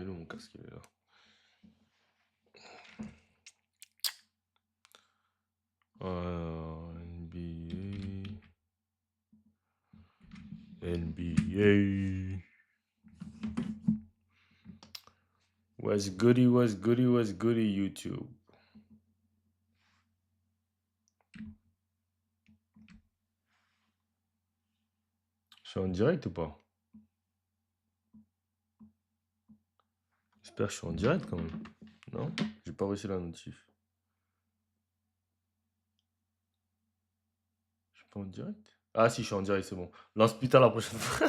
est où mon casque? Il est là. NBA. What's goody, what's goody, what's goody, YouTube? Je suis en direct ou pas? J'espère que je suis en direct quand même. Non? J'ai pas reçu la notif. Je suis pas en direct? Ah si, je suis en direct, c'est bon. Lance putain la prochaine fois.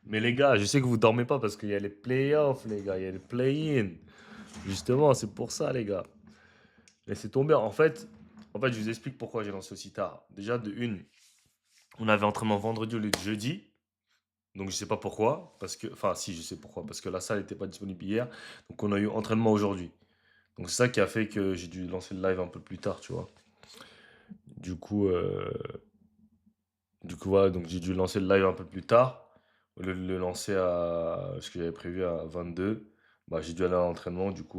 Mais les gars, je sais que vous dormez pas parce qu'il y a les playoffs, les gars. Il y a les play-in. Justement, c'est pour ça, les gars. Laissez tomber. En fait, je vous explique pourquoi j'ai lancé aussi tard. Déjà, de une, on avait entraînement vendredi au lieu de jeudi. Donc, je sais pas pourquoi. Enfin, si, je sais pourquoi. Parce que la salle n'était pas disponible hier. Donc, on a eu entraînement aujourd'hui. Donc, c'est ça qui a fait que j'ai dû lancer le live un peu plus tard, tu vois. Du coup, euh, du coup, voilà. Donc, j'ai dû lancer le live un peu plus tard. Au lieu de le lancer à ce que j'avais prévu à 22. Bah, j'ai dû aller à l'entraînement. Donc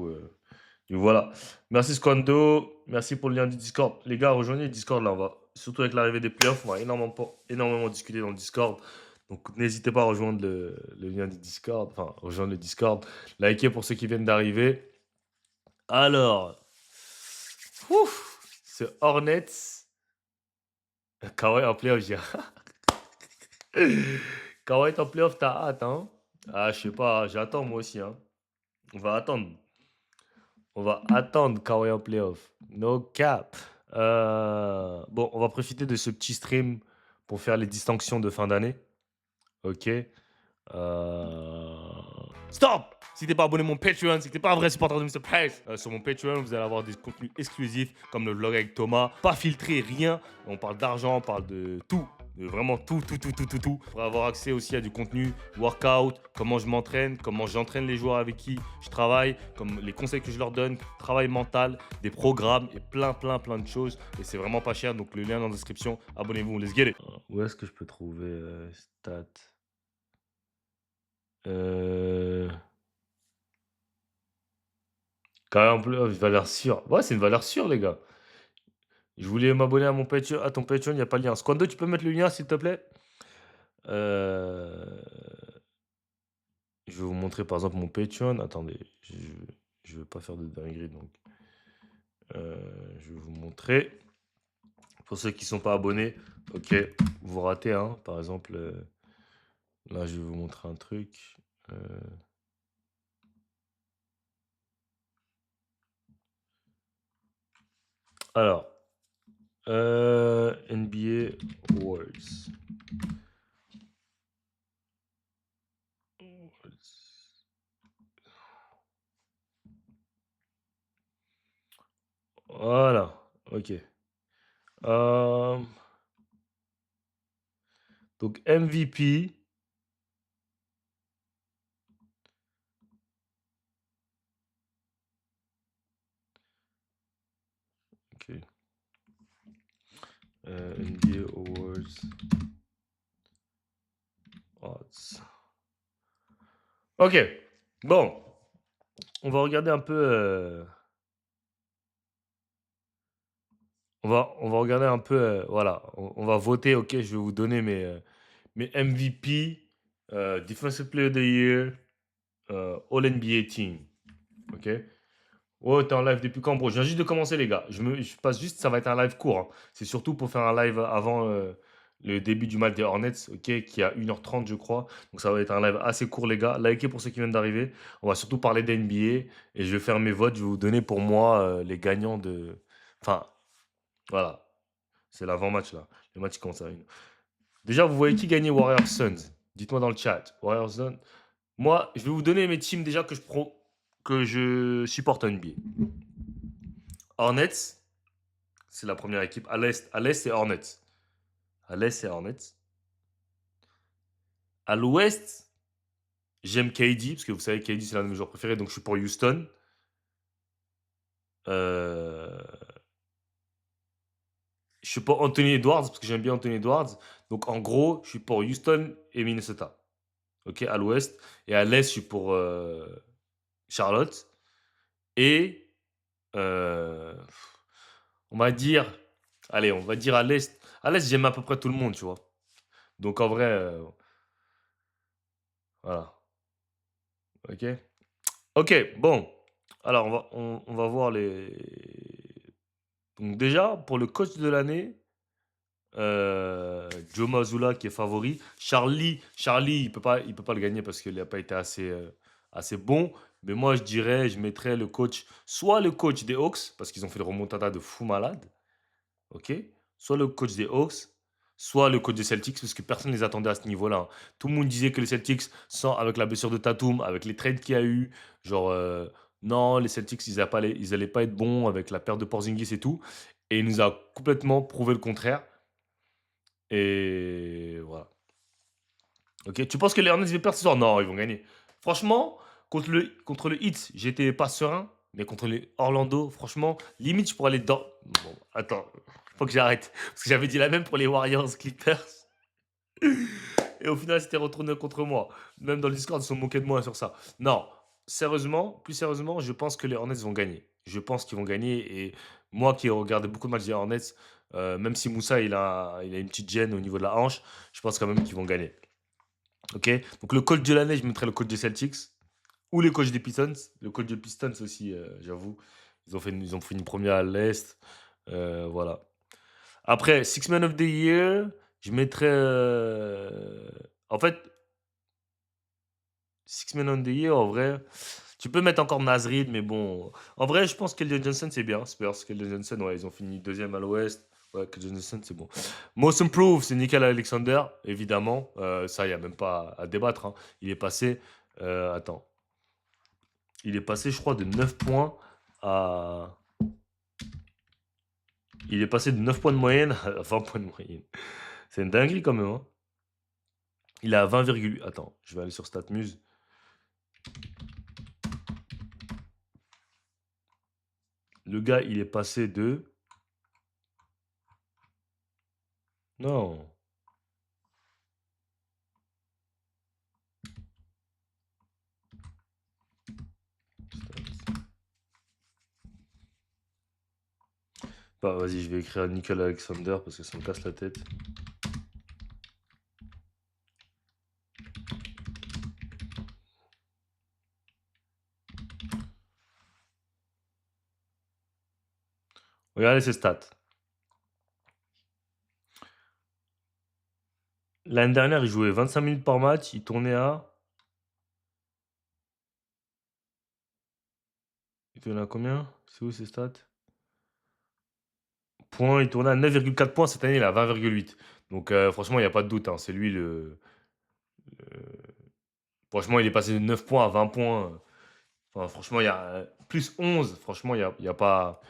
voilà. Merci Squando. Merci pour le lien du Discord. Les gars, rejoignez le Discord là. Surtout avec l'arrivée des playoffs, on va énormément discuter dans le Discord. Donc n'hésitez pas à rejoindre le lien du Discord. Enfin, rejoindre le Discord. Likez pour ceux qui viennent d'arriver. Alors, ce Hornets. Kawhi en playoff, j'ai. Kawhi en playoff, t'as hâte, hein? Ah, je sais pas, j'attends moi aussi, hein. On va attendre. On va attendre Kawhi en playoff. No cap. Bon, on va profiter de ce petit stream pour faire les distinctions de fin d'année. Ok. Stop! Si t'es pas abonné à mon Patreon, si t'es pas un vrai supporter de Mr. Price, sur mon Patreon, vous allez avoir des contenus exclusifs comme le vlog avec Thomas. Pas filtré, rien. On parle d'argent, on parle de tout. De vraiment tout, tout, tout, tout, tout, tout. Pour avoir accès aussi à du contenu workout, comment je m'entraîne, comment j'entraîne les joueurs avec qui je travaille, comme les conseils que je leur donne, travail mental, des programmes et plein, plein, plein de choses. Et c'est vraiment pas cher, donc le lien dans la description. Abonnez-vous, let's get it. Où est-ce que je peux trouver stats? Euh... Quand même, une valeur sûre. Ouais, c'est une valeur sûre, les gars. Je voulais m'abonner à mon Patreon, à ton Patreon, il n'y a pas le lien. Squando, tu peux mettre le lien, s'il te plaît? Euh, Je vais vous montrer, par exemple, mon Patreon. Attendez, je ne veux pas faire de dinguerie, donc je vais vous montrer. Pour ceux qui ne sont pas abonnés, ok, vous ratez, hein. Par exemple, là, je vais vous montrer un truc. Alors, NBA Awards. Voilà, ok. Donc MVP. Ok. NBA Awards. Odds. Ok. Bon. On va regarder un peu. On va regarder un peu. Voilà. On va voter. Ok. Je vais vous donner mes MVP. Defensive Player of the Year. All NBA Team. Ok. Oh, t'es en live depuis quand, bro? Je viens juste de commencer, les gars. Je passe juste, ça va être un live court, hein. C'est surtout pour faire un live avant le début du match des Hornets, ok, qui est à 1h30, je crois. Donc ça va être un live assez court, les gars. Likez pour ceux qui viennent d'arriver. On va surtout parler d'NBA et je vais faire mes votes. Je vais vous donner pour moi les gagnants de. Enfin, voilà. C'est l'avant-match, là. Les matchs commencent à 1. Déjà, vous voyez qui gagnait Warriors Suns? Dites-moi dans le chat. Warriors Suns. Moi, je vais vous donner mes teams déjà que je supporte en NBA. Hornets, c'est la première équipe. À l'Est, c'est Hornets. À l'Est, c'est Hornets. À l'Ouest, j'aime KD, parce que vous savez, KD, c'est l'un de mes joueurs préférés, donc je suis pour Houston. Euh, Je suis pour Anthony Edwards, parce que j'aime bien Anthony Edwards. Donc en gros, je suis pour Houston et Minnesota. ok, à l'ouest. Et à l'est, je suis pour Charlotte. Et euh, on va dire, allez, on va dire à l'est. À l'est, j'aime à peu près tout le monde, tu vois. Donc en vrai, voilà. Ok. Ok, bon. Alors, on va voir les. Donc déjà, pour le coach de l'année, Joe Mazzulla qui est favori. Charlie, il peut pas le gagner parce qu'il n'a pas été assez bon. Mais moi, je dirais, je mettrais le coach, soit le coach des Hawks, parce qu'ils ont fait le remontada de fou malade, ok? Soit le coach des Hawks, soit le coach des Celtics, parce que personne ne les attendait à ce niveau-là, hein. Tout le monde disait que les Celtics, sans, avec la blessure de Tatum, avec les trades qu'il y a eu, genre, non, les Celtics, ils allaient pas être bons avec la perte de Porzingis et tout. Et il nous a complètement prouvé le contraire. Et voilà. Ok, tu penses que les Hornets vont perdre ce soir? Non, ils vont gagner. Franchement, contre le Heat, j'étais pas serein. Mais contre les Orlando, franchement, limite, je pourrais aller dans. Bon, attends, faut que j'arrête. Parce que j'avais dit la même pour les Warriors Clippers. Et au final, c'était retourné contre moi. Même dans le Discord, ils se sont moqués de moi sur ça. Non, sérieusement, plus sérieusement, je pense que les Hornets vont gagner. Je pense qu'ils vont gagner. Et moi qui regardais beaucoup de matchs des Hornets, même si Moussa il a une petite gêne au niveau de la hanche, je pense quand même qu'ils vont gagner. Ok? Donc le coach de l'année, je mettrais le coach des Celtics. Ou les coachs des Pistons. Le coach des Pistons aussi, j'avoue. Ils ont fini premier à l'Est. Voilà. Après, Six Man of the Year, je mettrais. En fait, Six Man of the Year, en vrai, tu peux mettre encore Nasrid, mais bon. En vrai, je pense que Keldon Johnson, c'est bien. Spurs, Keldon Johnson, ouais, ils ont fini deuxième à l'Ouest. Ouais, Keldon Johnson, c'est bon. Most Improved, c'est Nickel Alexander, évidemment. Ça, il n'y a même pas à débattre, hein. Il est passé. Attends. Il est passé, je crois, de 9 points à. Il est passé de 9 points de moyenne à 20 points de moyenne. C'est une dinguerie quand même, hein. Il est à 20, attends, je vais aller sur StatMuse. Le gars, il est passé de. Non. Bah, vas-y, je vais écrire Nickel Alexander parce que ça me casse la tête. Regardez ses stats. L'année dernière, il jouait 25 minutes par match. Il tournait à. Il tournait à combien? C'est où ses stats? Points, il tournait à 9,4 points. Cette année, il a 20,8. Donc, franchement, il n'y a pas de doute, hein. C'est lui Franchement, il est passé de 9 points à 20 points. Enfin, franchement, il y a plus 11. Franchement, il y a pas.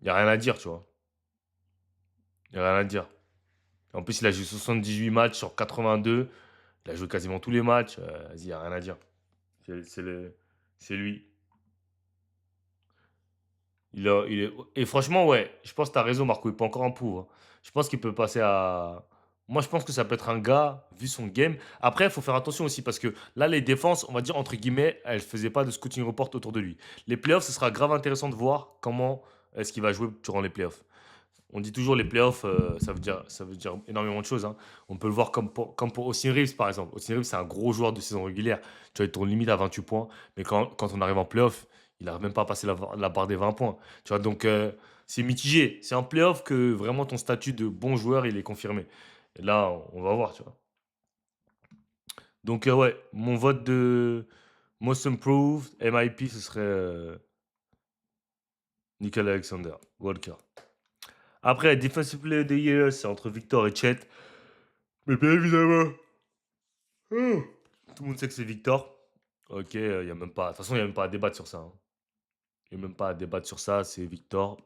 Il y a rien à dire, tu vois. Il y a rien à dire. En plus, il a joué 78 matchs sur 82. Il a joué quasiment tous les matchs. Vas-y, il n'y a rien à dire. C'est c'est lui. Et franchement, ouais, je pense que tu as raison, Marco. Il peut encore en prouver, hein. Je pense qu'il peut passer à. Moi, je pense que ça peut être un gars, vu son game. Après, il faut faire attention aussi, parce que là, les défenses, on va dire, entre guillemets, elles ne faisaient pas de scouting report autour de lui. Les playoffs, ce sera grave intéressant de voir comment est-ce qu'il va jouer durant les playoffs. On dit toujours les playoffs, ça veut dire énormément de choses, hein. On peut le voir comme pour Austin Reeves, par exemple. Austin Reeves, c'est un gros joueur de saison régulière. Tu vois, il tourne limite à 28 points. Mais quand on arrive en playoff, il n'arrive même pas à passer la barre des 20 points. Tu vois, donc c'est mitigé. C'est en playoff que vraiment ton statut de bon joueur, il est confirmé. Et là, on va voir, tu vois. Donc, ouais, mon vote de Most Improved, MIP, ce serait Nickel Alexander, Walker. Après, Defensive Player of the Year, c'est entre Victor et Chet. Mais bien évidemment, tout le monde sait que c'est Victor. Ok, il y a même pas. De toute façon, il n'y a même pas à débattre sur ça, hein. Il n'y a même pas à débattre sur ça, c'est Victor.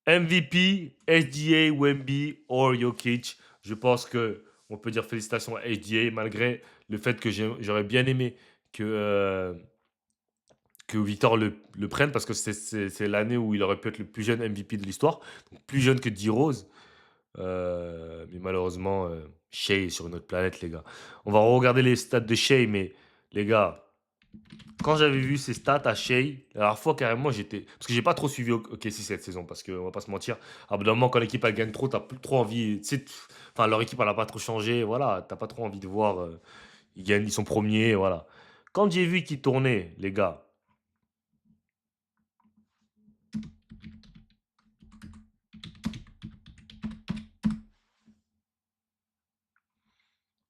MVP, SGA, Wemby or Jokic. Je pense que on peut dire félicitations à SGA, malgré le fait que j'aurais bien aimé que Victor le prenne, parce que c'est l'année où il aurait pu être le plus jeune MVP de l'histoire. Donc, plus jeune que D. Rose. Mais malheureusement, Shea est sur une autre planète, les gars. On va regarder les stats de Shea, mais les gars, quand j'avais vu ses stats à Shea, la dernière fois, carrément, j'étais. Parce que j'ai pas trop suivi OKC cette saison, parce qu'on va pas se mentir. À bout d'un moment, quand l'équipe elle gagne trop, t'as plus trop envie. Tu sais, enfin, leur équipe elle a pas trop changé, voilà. T'as pas trop envie de voir. Ils gagnent, ils sont premiers, voilà. Quand j'ai vu qu'ils tournaient, les gars,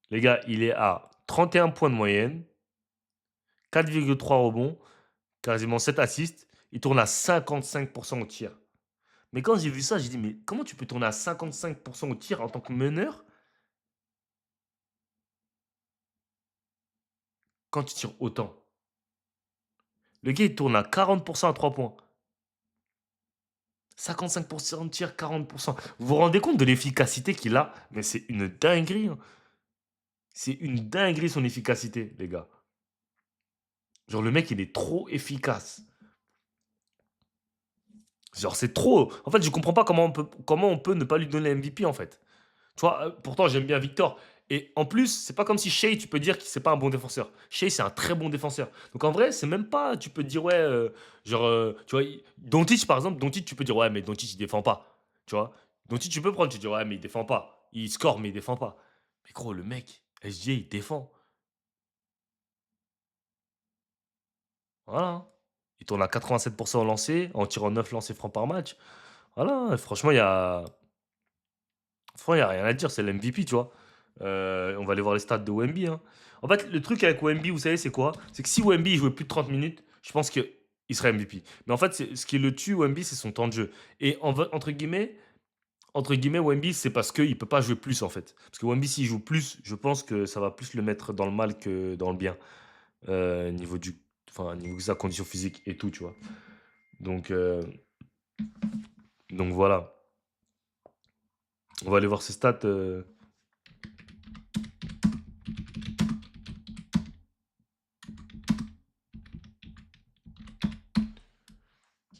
il est à 31 points de moyenne, 4,3 rebonds, quasiment 7 assists. Il tourne à 55% au tir. Mais quand j'ai vu ça, j'ai dit, mais comment tu peux tourner à 55% au tir en tant que meneur quand tu tires autant? Le gars, il tourne à 40% à 3 points. 55% de tir, 40%. Vous vous rendez compte de l'efficacité qu'il a? Mais c'est une dinguerie, hein. C'est une dinguerie son efficacité, les gars. Genre, le mec, il est trop efficace. Genre, c'est trop. En fait, je comprends pas comment on peut ne pas lui donner MVP, en fait. Tu vois, pourtant, j'aime bien Victor. Et en plus, c'est pas comme si Shea, tu peux dire que c'est pas un bon défenseur. Shea, c'est un très bon défenseur. Donc en vrai, c'est même pas, tu peux dire, ouais, genre, tu vois, Doncic, par exemple, Doncic, tu peux dire, ouais, mais Doncic, il défend pas. Tu vois, Doncic, tu peux prendre, tu dis, ouais, mais il défend pas. Il score, mais il défend pas. Mais gros, le mec, SGA, il défend. Voilà, hein. Il tourne à 87% au lancer, en tirant 9 lancers francs par match. Voilà, franchement, il y a rien à dire, c'est l'MVP, tu vois. On va aller voir les stats de Wemby, hein. En fait, le truc avec Wemby, vous savez, c'est quoi? C'est que si Wemby il jouait plus de 30 minutes, je pense qu'il serait MVP. Mais en fait, ce qui le tue, Wemby, c'est son temps de jeu. Et entre guillemets, Wemby, c'est parce qu'il peut pas jouer plus, en fait. Parce que Wemby, s'il joue plus, je pense que ça va plus le mettre dans le mal que dans le bien. Niveau enfin, niveau de sa condition physique et tout, tu vois. Donc, euh, donc voilà. On va aller voir ses stats.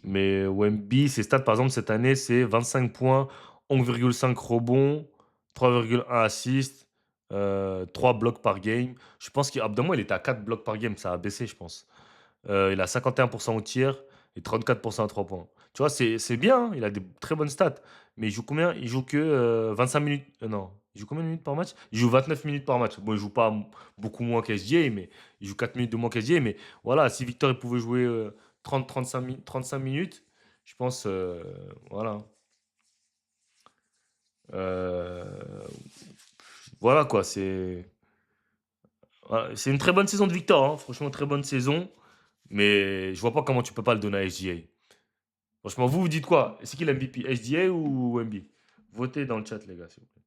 Mais Wemby, ses stats, par exemple, cette année, c'est 25 points, 11,5 rebonds, 3,1 assists, 3 blocs par game. Je pense qu'Abdamo, il était à 4 blocs par game. Ça a baissé, je pense. Il a 51% au tir et 34% à 3 points. Tu vois, c'est bien, hein, il a des très bonnes stats. Mais il joue combien? Il joue que 25 minutes. Non. Il joue combien de minutes par match? Il joue 29 minutes par match. Bon, il joue pas beaucoup moins qu'SGA, mais il joue 4 minutes de moins qu'SGA. Mais voilà, si Victor il pouvait jouer 35 minutes, je pense. Voilà. Euh, voilà quoi, c'est une très bonne saison de Victor, hein. Franchement, très bonne saison. Mais je vois pas comment tu peux pas le donner à SGA. Franchement, vous dites quoi? C'est qui l'MVP? SGA ou Wemby? Votez dans le chat, les gars, s'il vous plaît.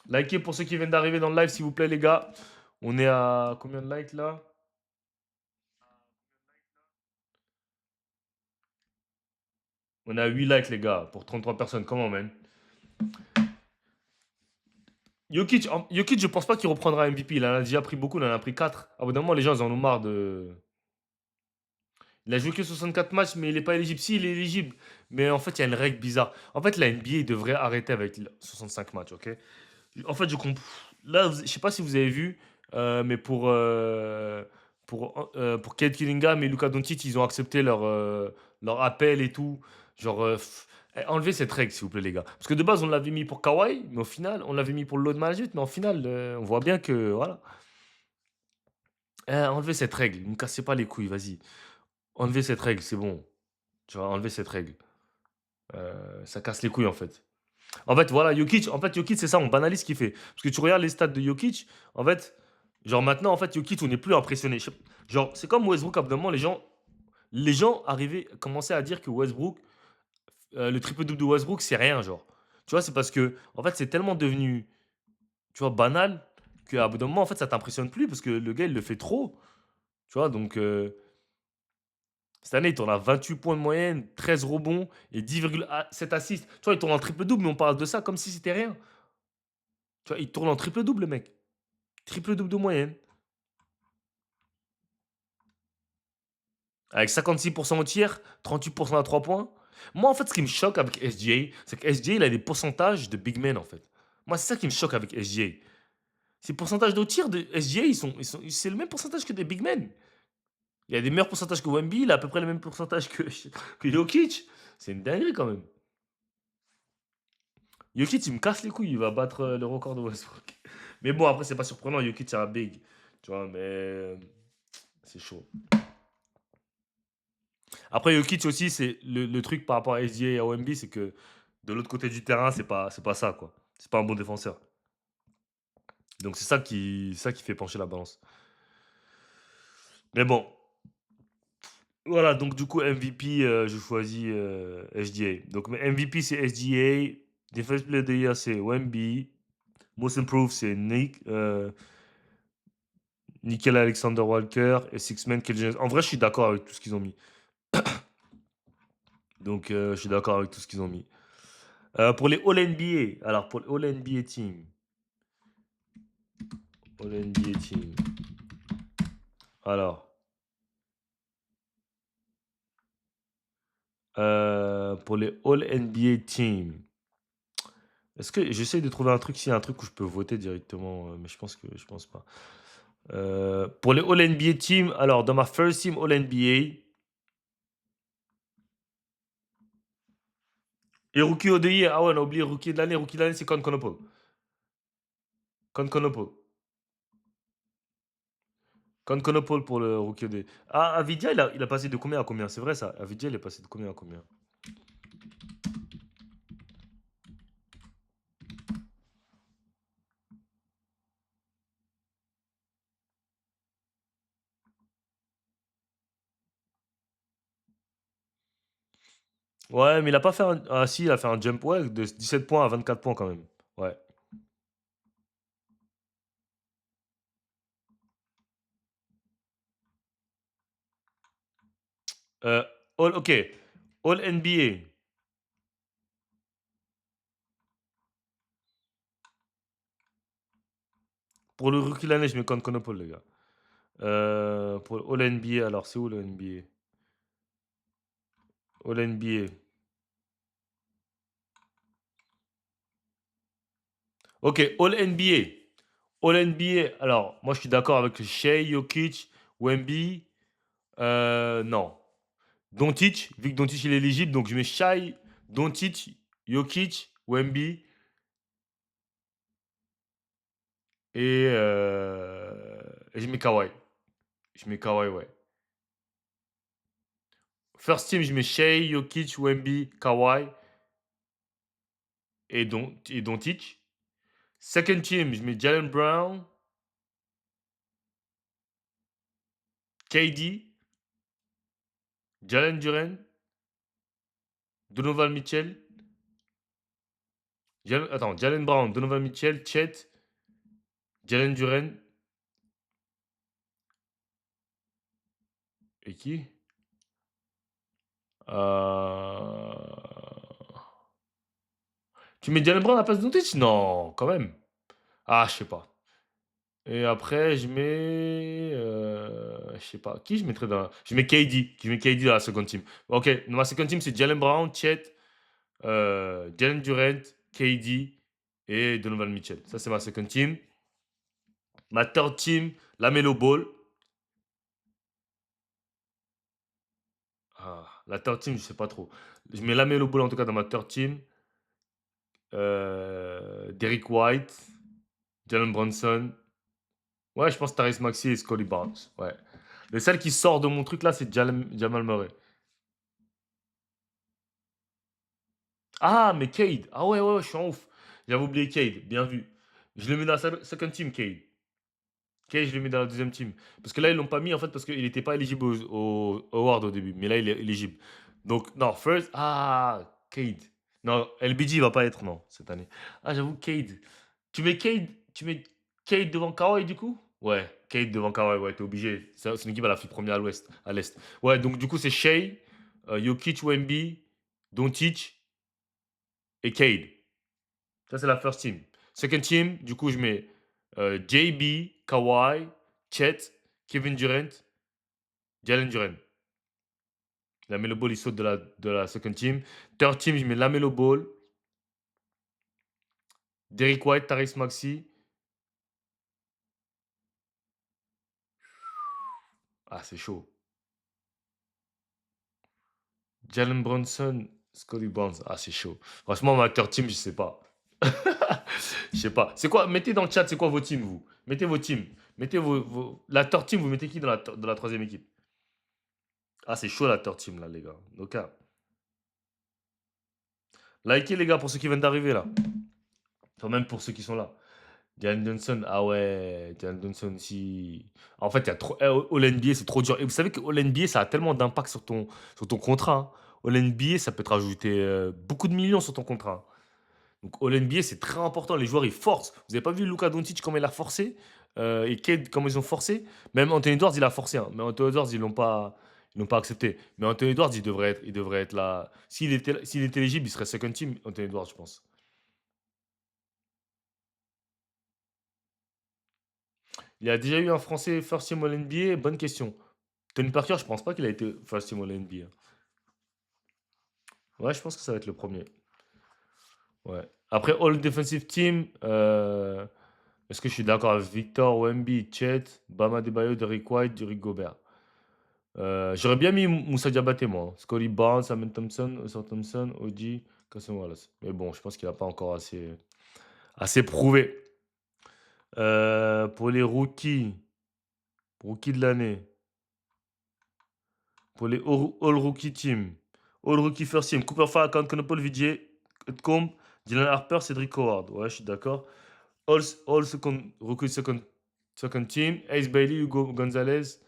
Likez pour ceux qui viennent d'arriver dans le live, s'il vous plaît, les gars. On est à combien de likes là? On est à 8 likes, les gars, pour 33 personnes. Comment, man? Jokic, je pense pas qu'il reprendra MVP. Il en a déjà pris beaucoup, il en a pris 4. À bout d'un moment, les gens ils en ont marre de. Il a joué que 64 matchs, mais il n'est pas éligible. Si, il est éligible. Mais en fait, il y a une règle bizarre. En fait, la NBA devrait arrêter avec 65 matchs, ok? En fait, je comprends. Là, je sais pas si vous avez vu, mais pour Kate Cunningham et Luka Doncic, ils ont accepté leur appel et tout. Genre, enlevez cette règle, s'il vous plaît, les gars. Parce que de base, on l'avait mis pour Kawhi, mais au final, on l'avait mis pour le load management, mais au final, on voit bien que, voilà. Enlevez cette règle, ne me cassez pas les couilles, vas-y. Enlevez cette règle, c'est bon. Tu vas enlever cette règle. Ça casse les couilles, en fait. En fait, voilà, Jokic, c'est ça, on banalise ce qu'il fait. Parce que tu regardes les stats de Jokic, en fait, genre maintenant, en fait, Jokic, on n'est plus impressionné. Genre, c'est comme Westbrook, à un moment, les gens commençaient à dire que Westbrook, le triple-double de Westbrook, c'est rien, genre. Tu vois, c'est parce que, en fait, c'est tellement devenu, tu vois, banal, qu'à bout d'un moment, en fait, ça t'impressionne plus, parce que le gars, il le fait trop. Tu vois, donc, Cette année, il tourne à 28 points de moyenne, 13 rebonds et 10,7 assists. Tu vois, il tourne en triple-double, mais on parle de ça comme si c'était rien. Tu vois, il tourne en triple-double, le mec. Triple-double de moyenne. Avec 56% au tir, 38% à 3 points. Moi, en fait, ce qui me choque avec SGA, c'est que SGA, il a des pourcentages de big men, en fait. Moi, c'est ça qui me choque avec SGA. Ces pourcentages de tir de SGA, c'est le même pourcentage que des big men. Il a des meilleurs pourcentages que Wemby, il a à peu près le même pourcentage que Jokic. C'est une dinguerie quand même. Jokic, il me casse les couilles, il va battre le record de Westbrook. Mais bon, après, c'est pas surprenant, Jokic, c'est un big. Tu vois, mais c'est chaud. Après, Jokic aussi, c'est le truc par rapport à SGA et à Wemby, c'est que de l'autre côté du terrain, c'est pas ça, quoi. C'est pas un bon défenseur. Donc c'est ça qui fait pencher la balance. Mais bon, voilà, donc du coup, MVP, je choisis SGA. Donc MVP, c'est SGA. Defense Player of the Year, c'est Wemby. Most Improved, c'est Nickel Alexander Walker. Et Six Man, Kelly Jones. En vrai, je suis d'accord avec tout ce qu'ils ont mis. Donc, je suis d'accord avec tout ce qu'ils ont mis. Pour les All NBA, alors pour les All NBA Team. All NBA Team. Alors, pour les All NBA Team. Est-ce que j'essaie de trouver un truc, s'il y a un truc où je peux voter directement, mais je pense pas. Pour les All NBA Team, alors dans ma first team All NBA et Rookie of the Year, ah ouais, on a oublié Rookie de l'année. Rookie de l'année, c'est Con Conopole. Con Conopole. Con Conopole pour le Rookie of the Year. Ah, Avidia, il a passé de combien à combien? C'est vrai ça? Avidia, il est passé de combien à combien? Ouais, mais il a pas fait un. Ah si, il a fait un jump, ouais, de 17 points à 24 points quand même. Ouais. Euh, ok. All NBA. Pour le Rookie de l'année, je mets Con Conopole, les gars. Pour All NBA, alors c'est où le NBA? All NBA. Ok, All NBA. All NBA. Alors, moi, je suis d'accord avec Shea, Jokic, Wemby. Non. Doncic, vu que Doncic il est éligible, donc je mets Shai, Doncic, Jokic, Wemby et je mets Kawhi. Je mets Kawhi, ouais. First team, je mets Shea, Jokic, Wemby, Kawhi et Doncic. Second team, je mets Jalen Brown, KD, Jalen Duren, Donovan Mitchell. Jalen Brown, Donovan Mitchell, Chet, Jalen Duren et qui? Tu mets Jalen Brown à la place de Doncic? Non, quand même. Ah, je sais pas. Et après, je mets. Je sais pas. Qui je mettrais dans. Je mets KD. Je mets KD dans la second team. Ok, dans ma second team, c'est Jalen Brown, Chet, Jalen Durant, KD et Donovan Mitchell. Ça, c'est ma second team. Ma third team, Lamelo Ball. Ah, la third team, je sais pas trop. Je mets Lamelo Ball en tout cas dans ma third team. Derrick White, Jalen Brunson. Ouais, je pense Tyrese Maxey et Scotty Barnes. Ouais. Le seul qui sort de mon truc là, c'est Jamal Murray. Ah, mais Cade. Ah ouais, ouais, ouais, je suis en ouf. J'avais oublié Cade. Bien vu. Je le mets dans la second team, Cade. Cade, je le mets dans la deuxième team. Parce que là, ils l'ont pas mis en fait parce qu'il n'était pas éligible au award au début. Mais là, il est éligible. Donc, non, first. Ah, Cade. Non, LBG, il va pas être, non, cette année. Ah, j'avoue, Cade. Tu mets Cade devant Kawhi du coup? Ouais, Cade devant Kawhi, ouais, t'es obligé. C'est une équipe, elle a fait premier à l'ouest, à l'est. Ouais, donc du coup, c'est Shea, Jokic, Wemby, Doncic et Cade. Ça, c'est la first team. Second team, du coup, je mets JB, Kawhi, Chet, Kevin Durant, Jalen Durant. La Melo Ball, il saute de la second team. Third team, je mets Lamelo Ball, Derrick White, Tyrese Maxey. Ah, c'est chaud. Jalen Brunson, Scotty Barnes. Ah, c'est chaud. Franchement, ma third team, je sais pas. Je sais pas. C'est quoi? Mettez dans le chat, c'est quoi vos teams, vous? Mettez vos teams. Mettez la third team, vous mettez qui dans la troisième équipe? Ah, c'est chaud la third team, là, les gars. Donc, likez, les gars, pour ceux qui viennent d'arriver, là. Enfin, même pour ceux qui sont là. Jalen Johnson, ah ouais, Jalen Johnson, si. En fait, il y a trop. All NBA, c'est trop dur. Et vous savez que All NBA, ça a tellement d'impact sur ton contrat, hein. All NBA, ça peut te rajouter beaucoup de millions sur ton contrat, hein. Donc, All NBA, c'est très important. Les joueurs, ils forcent. Vous avez pas vu Luka Doncic, comment il a forcé et Cade, comment ils ont forcé. Même Anthony Edwards, il a forcé, hein. Mais Anthony Edwards, ils l'ont pas accepté. Mais Anthony Edwards, il devrait être là. S'il était éligible, il serait second team, Anthony Edwards, je pense. Il y a déjà eu un Français first team All NBA? Bonne question. Tony Parker, je pense pas qu'il a été first team All NBA. Ouais, je pense que ça va être le premier. Ouais. Après, All Defensive Team, est-ce que je suis d'accord avec Victor, Wemby, Chet, Bama Debayo, Derrick White, Derrick Gobert? J'aurais bien mis Moussa Diabaté, moi, hein. Scotty Barnes, Amen Thompson, Oscar Thompson, OG, Cassio Wallace. Mais bon, je pense qu'il n'a pas encore assez prouvé. Pour les rookies de l'année, pour les All Rookie Team, All Rookie First Team, Cooper Fire, Conopole, Vijay, Combe, Dylan Harper, Cedric Howard. Ouais, je suis d'accord. All Rookie second Team, Ace Bailey, Hugo Gonzalez.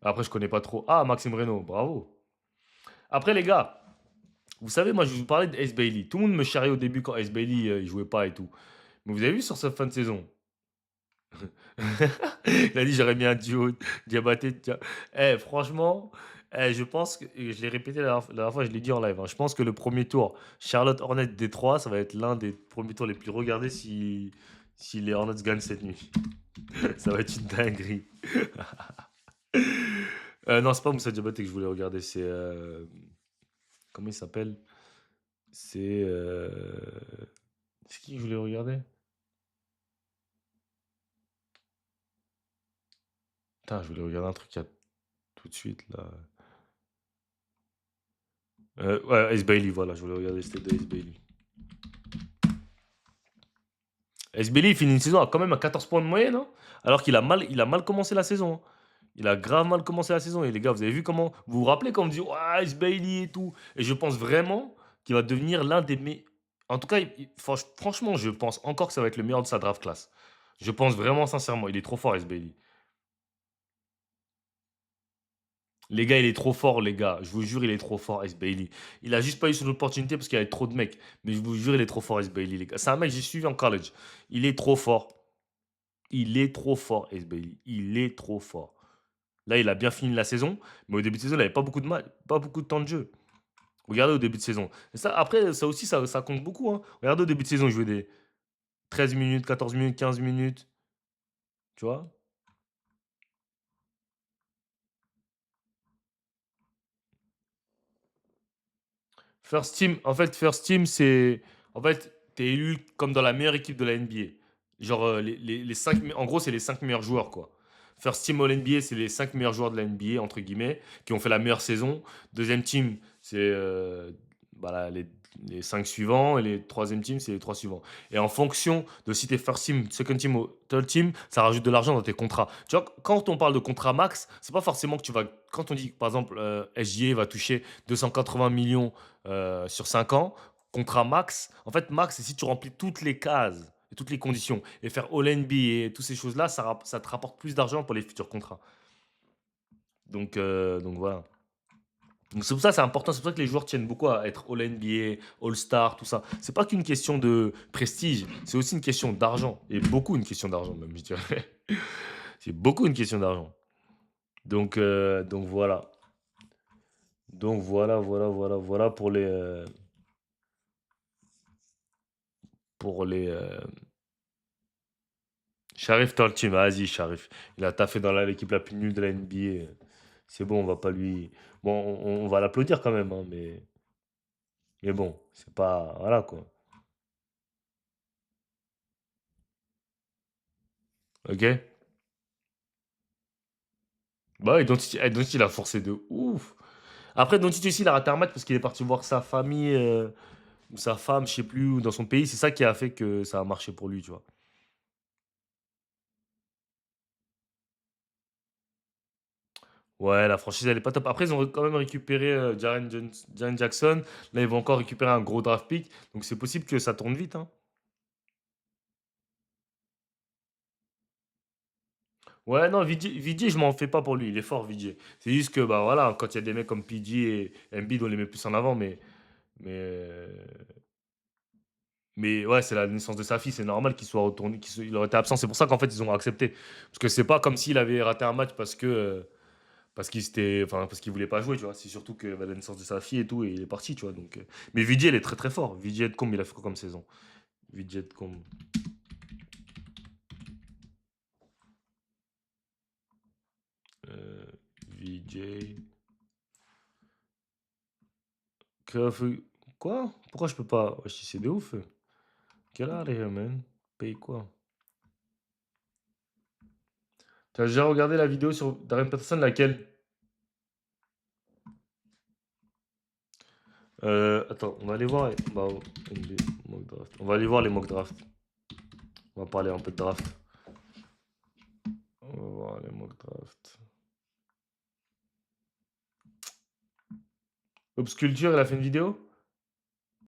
Après, je connais pas trop. Ah, Maxime Reno, bravo. Après, les gars, vous savez, moi, je vous parlais d'Ace Bailey. Tout le monde me charriait au début quand Ace Bailey, il jouait pas et tout. Mais vous avez vu sur cette fin de saison? Il a dit j'aurais mis un duo Diabaté. Franchement, je pense que, et je l'ai répété la dernière fois, je l'ai dit en live, hein, je pense que le premier tour, Charlotte Hornets Détroit, ça va être l'un des premiers tours les plus regardés si les Hornets gagnent cette nuit. Ça va être une dinguerie. Non, c'est pas Moussa Diabaté que je voulais regarder, c'est. Comment il s'appelle? C'est. C'est qui que je voulais regarder? Putain, je voulais regarder un truc il y a tout de suite là. Ouais, Ace Bailey, voilà, je voulais regarder, c'était de Ace Bailey. Ace Bailey, il finit une saison quand même à 14 points de moyenne, hein, alors qu'il a mal commencé la saison, hein. Il a grave mal commencé la saison. Et les gars, vous avez vu comment. Vous vous rappelez quand on me dit ouais, Ace Bailey et tout. Et je pense vraiment qu'il va devenir l'un des meilleurs. En tout cas, franchement, je pense encore que ça va être le meilleur de sa draft class. Je pense vraiment sincèrement. Il est trop fort, Ace Bailey. Les gars, il est trop fort, les gars. Je vous jure, il est trop fort, Ace Bailey. Il a juste pas eu son opportunité parce qu'il y avait trop de mecs. Mais je vous jure, il est trop fort, Ace Bailey, les gars. C'est un mec que j'ai suivi en college. Il est trop fort. Il est trop fort, Ace Bailey. Il est trop fort. Là, il a bien fini la saison. Mais au début de saison, il n'avait pas beaucoup de mal, pas beaucoup de temps de jeu. Regardez au début de saison. Et ça, après, ça aussi, ça compte beaucoup, hein. Regardez au début de saison, il jouait des 13 minutes, 14 minutes, 15 minutes. Tu vois? First team, en fait, first team, c'est. En fait, t'es élu comme dans la meilleure équipe de la NBA. Genre, les 5, en gros, c'est les 5 meilleurs joueurs, quoi. First team All NBA, c'est les 5 meilleurs joueurs de la NBA, entre guillemets, qui ont fait la meilleure saison. Deuxième team, c'est voilà, les 5 suivants. Et les troisième team, c'est les 3 suivants. Et en fonction de si t'es first team, second team ou third team, ça rajoute de l'argent dans tes contrats. Tu vois, quand on parle de contrat max, c'est pas forcément que tu vas. Quand on dit, par exemple, SGA va toucher 280 millions sur 5 ans, contrat max. En fait, max, c'est si tu remplis toutes les cases et toutes les conditions. Et faire All NBA et toutes ces choses-là, ça te rapporte plus d'argent pour les futurs contrats. Donc voilà. Donc c'est pour ça que c'est important. C'est pour ça que les joueurs tiennent beaucoup à être All NBA, All Star, tout ça. C'est pas qu'une question de prestige, c'est aussi une question d'argent. Et beaucoup une question d'argent, même, je dirais. C'est beaucoup une question d'argent. Donc voilà. Donc voilà pour les Sharif Taltim. Vas-y, Sharif. Il a taffé dans l'équipe la plus nulle de la NBA. C'est bon, on va pas lui. Bon, on va l'applaudir quand même, hein, mais bon, c'est pas. Voilà quoi. Ok? Bah, et Doncic, il a forcé de ouf. Après, Doncic aussi, il a raté un match parce qu'il est parti voir sa famille, ou sa femme, je sais plus, ou dans son pays. C'est ça qui a fait que ça a marché pour lui, tu vois. Ouais, la franchise, elle est pas top. Après, ils ont quand même récupéré Jaren Jackson. Là, ils vont encore récupérer un gros draft pick. Donc, c'est possible que ça tourne vite, hein. Ouais, non, Vijay, je m'en fais pas pour lui. Il est fort, Vijay. C'est juste que, bah voilà, quand il y a des mecs comme PG et Embiid, on les met plus en avant. Mais, euh, mais ouais, c'est la naissance de sa fille. C'est normal qu'il soit retourné, il aurait été absent. C'est pour ça qu'en fait, ils ont accepté. Parce que c'est pas comme s'il avait raté un match parce qu'il voulait pas jouer, tu vois. C'est surtout que bah, la naissance de sa fille et tout, et il est parti, tu vois. Mais Vijay, il est très très fort. Vijay Edcombe, il a fait quoi comme saison? Vijay Edcombe. Euh, Vijay. Quoi? Pourquoi je peux pas? Wesh, c'est de ouf. Get out of here, man. Paye quoi? Tu as déjà regardé la vidéo sur Darren Peterson, laquelle? Attends, on va aller voir. Bah, NBA mock draft. On va aller voir les mock drafts. On va parler un peu de draft. On va voir les mock drafts. Obsculture, elle a fait une vidéo?